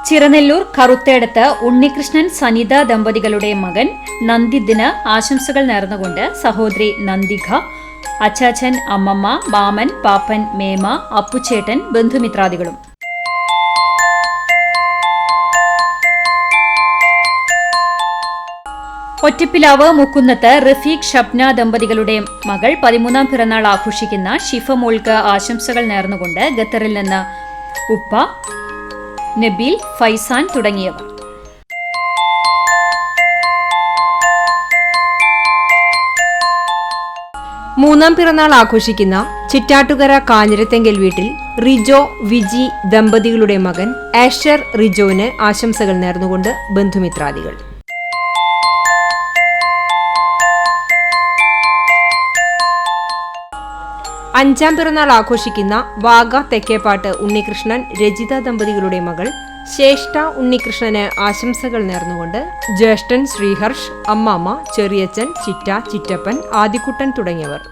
ചിറനെല്ലൂർ കറുത്തേടത്ത് ഉണ്ണികൃഷ്ണൻ സനിത ദമ്പതികളുടെ മകൻ നന്ദിദിന് ആശംസകൾ നേർന്നുകൊണ്ട് സഹോദരി നന്ദിക, അച്ചാച്ചൻ, അമ്മമ്മ, മാമൻ, പാപ്പൻ, മേമ, അപ്പുച്ചേട്ടൻ, ബന്ധുമിത്രാദികളും. ഒറ്റപ്പിലാവ് മുക്കുന്നത്ത് റഫീഖ് ഷബ്ന ദമ്പതികളുടെ മകൾ 13ാം പിറന്നാൾ ആഘോഷിക്കുന്ന ഷിഫ മോൾക്ക് ആശംസകൾ നേർന്നുകൊണ്ട് ഖത്തറിൽ നിന്ന് ഉപ്പ, നബീൽ, ഫൈസാൻ തുടങ്ങിയവർ. മൂന്നാം പിറന്നാൾ ആഘോഷിക്കുന്ന ചിറ്റാട്ടുകര കാഞ്ഞിരത്തെങ്കൽ വീട്ടിൽ റിജോ, വിജി ദമ്പതികളുടെ മകൻ ആഷർ റിജോന് ആശംസകൾ നേർന്നുകൊണ്ട് ബന്ധുമിത്രാദികൾ. അഞ്ചാം പിറന്നാൾ ആഘോഷിക്കുന്ന വാഗ തെക്കേപ്പാട്ട് ഉണ്ണികൃഷ്ണൻ, രജിത ദമ്പതികളുടെ മകൾ ശ്രേഷ്ഠ ഉണ്ണികൃഷ്ണന് ആശംസകൾ നേർന്നുകൊണ്ട് ജ്യേഷ്ഠൻ ശ്രീഹർഷ്, അമ്മാമ്മ, ചെറിയച്ചൻ, ചിറ്റ, ചിറ്റപ്പൻ, ആദിക്കുട്ടൻ തുടങ്ങിയവർ.